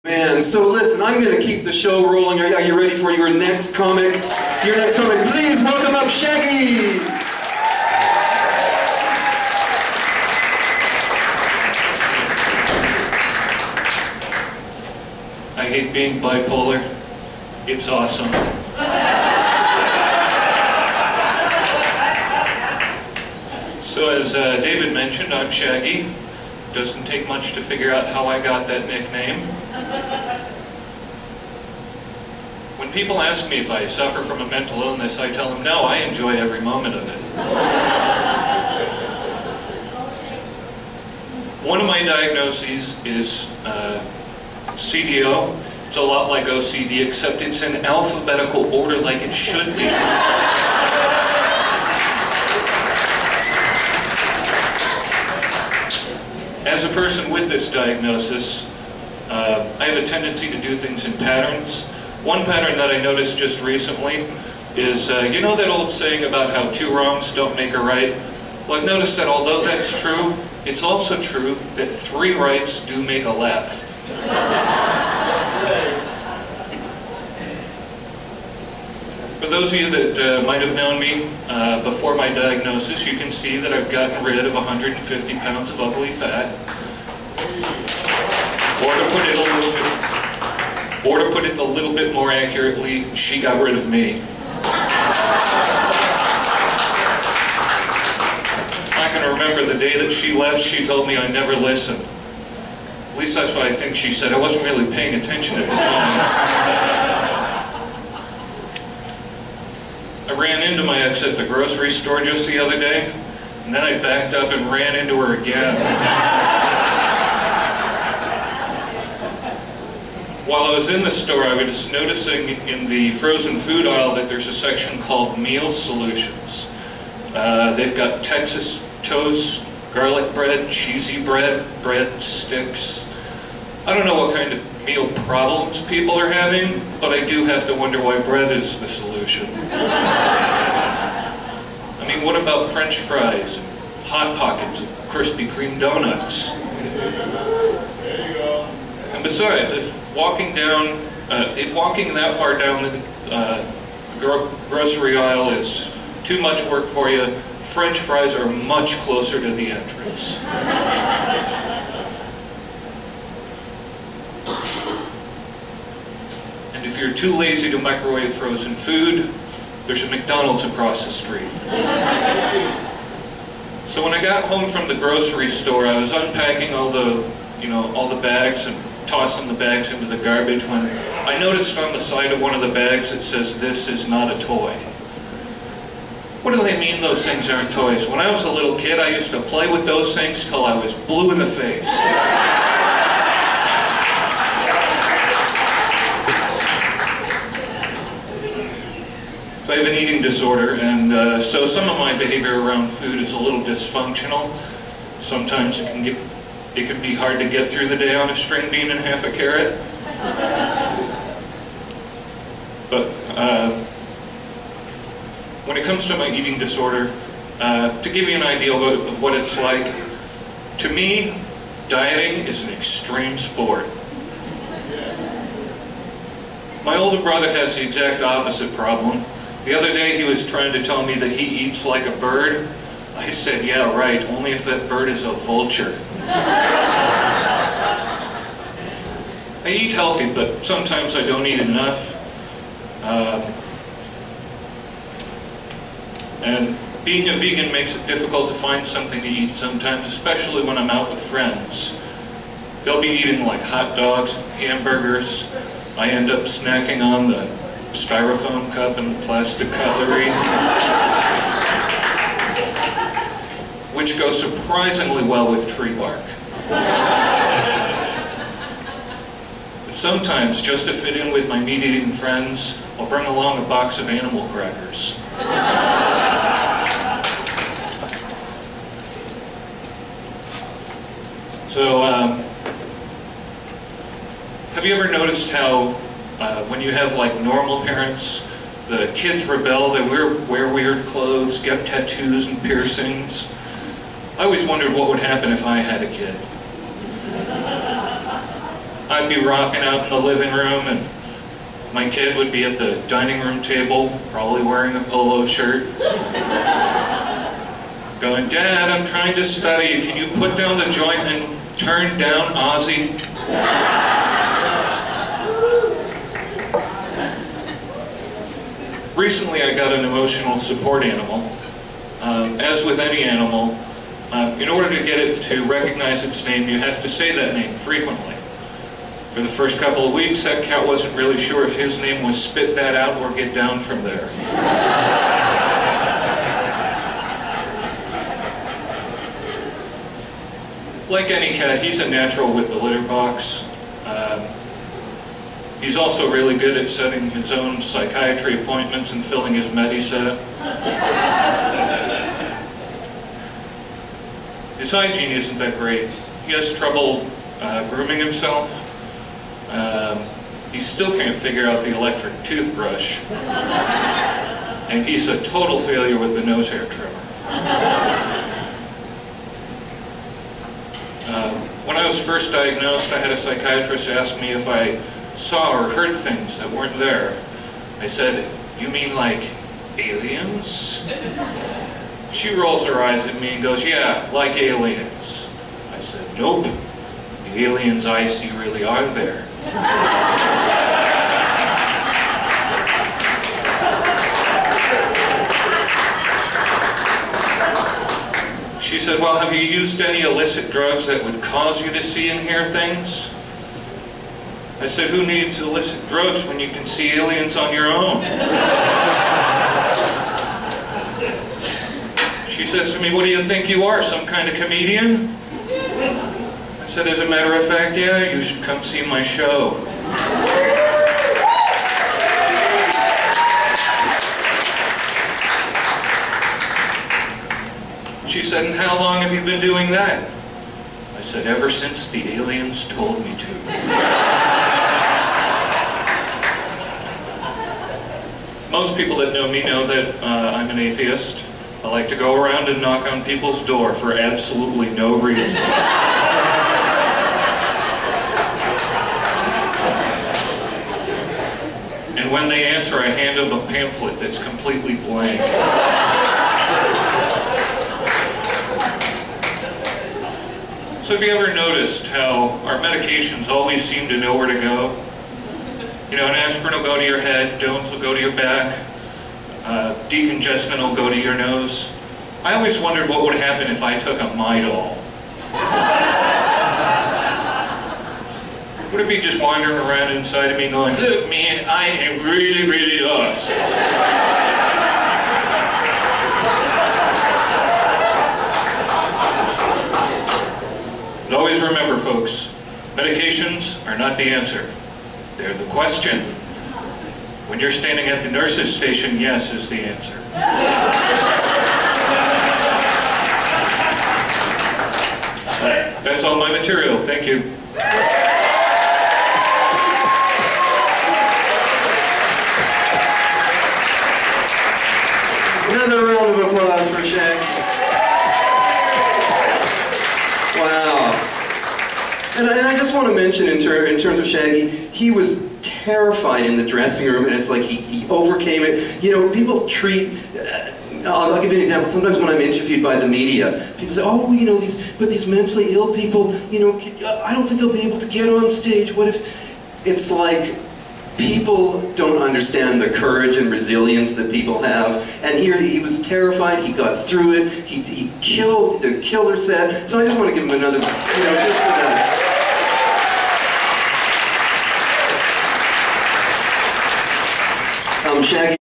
Man, so listen, I'm going to keep the show rolling. Are you ready for your next comic? Your next comic, please welcome up Shaggy! I hate being bipolar. It's awesome. So as David mentioned, I'm Shaggy. Doesn't take much to figure out how I got that nickname. When people ask me if I suffer from a mental illness, I tell them no, I enjoy every moment of it. One of my diagnoses is CDO. It's a lot like OCD, except it's in alphabetical order like it should be. As a person with this diagnosis, I have a tendency to do things in patterns. One pattern that I noticed just recently is, you know that old saying about how two wrongs don't make a right? Well, I've noticed that although that's true, it's also true that three rights do make a left. For those of you that might have known me before my diagnosis, you can see that I've gotten rid of 150 pounds of ugly fat. Or to put it a little bit more accurately, she got rid of me. I can remember the day that she left, she told me I never listened. At least that's what I think she said. I wasn't really paying attention at the time. I ran into my ex at the grocery store just the other day, and then I backed up and ran into her again. While I was in the store, I was noticing in the frozen food aisle that there's a section called Meal Solutions. They've got Texas toast, garlic bread, cheesy bread, bread sticks. I don't know what kind of meal problems people are having, but I do have to wonder why bread is the solution. I mean, what about French fries, and Hot Pockets, and Krispy Kreme donuts? There you go. And besides, if walking that far down the grocery aisle is too much work for you, French fries are much closer to the entrance. And if you're too lazy to microwave frozen food, there's a McDonald's across the street. So when I got home from the grocery store, I was unpacking all the bags and tossing the bags into the garbage when I noticed on the side of one of the bags it says, "This is not a toy." What do they mean those things aren't toys? When I was a little kid, I used to play with those things till I was blue in the face. So I have an eating disorder, and so some of my behavior around food is a little dysfunctional. Sometimes it can be hard to get through the day on a string bean and half a carrot. But when it comes to my eating disorder, to give you an idea of what it's like, to me, dieting is an extreme sport. My older brother has the exact opposite problem. The other day he was trying to tell me that he eats like a bird. I said, yeah, right, only if that bird is a vulture. I eat healthy, but sometimes I don't eat enough. And being a vegan makes it difficult to find something to eat sometimes, especially when I'm out with friends. They'll be eating like hot dogs, hamburgers. I end up snacking on the styrofoam cup and plastic cutlery, which goes surprisingly well with tree bark. Sometimes, just to fit in with my meat-eating friends, I'll bring along a box of animal crackers. So, have you ever noticed how when you have like normal parents, the kids rebel, they wear weird clothes, get tattoos and piercings? I always wondered what would happen if I had a kid. I'd be rocking out in the living room, and my kid would be at the dining room table, probably wearing a polo shirt, going, "Dad, I'm trying to study. Can you put down the joint and turn down Ozzy?" Recently, I got an emotional support animal. As with any animal, in order to get it to recognize its name, you have to say that name frequently. For the first couple of weeks, that cat wasn't really sure if his name was spit that out or get down from there. Like any cat, he's a natural with the litter box. He's also really good at setting his own psychiatry appointments and filling his Mediset. His hygiene isn't that great. He has trouble grooming himself. He still can't figure out the electric toothbrush. And he's a total failure with the nose hair trimmer. When I was first diagnosed, I had a psychiatrist ask me if I saw or heard things that weren't there. I said, "You mean like aliens?" She rolls her eyes at me and goes, "Yeah, like aliens." I said, "Nope, the aliens I see really are there." She said, "Well, have you used any illicit drugs that would cause you to see and hear things?" I said, "Who needs illicit drugs when you can see aliens on your own?" She says to me, "What do you think you are, some kind of comedian?" I said, "As a matter of fact, yeah, you should come see my show." She said, "And how long have you been doing that?" I said, "Ever since the aliens told me to." Most people that know me know that I'm an atheist. I like to go around and knock on people's door for absolutely no reason. And when they answer, I hand them a pamphlet that's completely blank. So have you ever noticed how our medications always seem to know where to go? You know, an aspirin will go to your head, Dones will go to your back, decongestant will go to your nose. I always wondered what would happen if I took a Midol. Would it be just wandering around inside of me going, "Look man, I am really, really lost." But always remember, folks, medications are not the answer. They're the question. When you're standing at the nurse's station, yes is the answer. That's all my material. Thank you. Another round of applause for Shaggy. Wow. And I just want to mention in terms of Shaggy, he was terrified in the dressing room, and it's like he overcame it. You know, people treat, I'll give you an example. Sometimes when I'm interviewed by the media, people say, "Oh, you know, these mentally ill people, you know, I don't think they'll be able to get on stage. What if..." It's like, people don't understand the courage and resilience that people have. And here he was terrified, he got through it, he killed the killer set. So I just want to give him another, you know, just for that. Shaggy.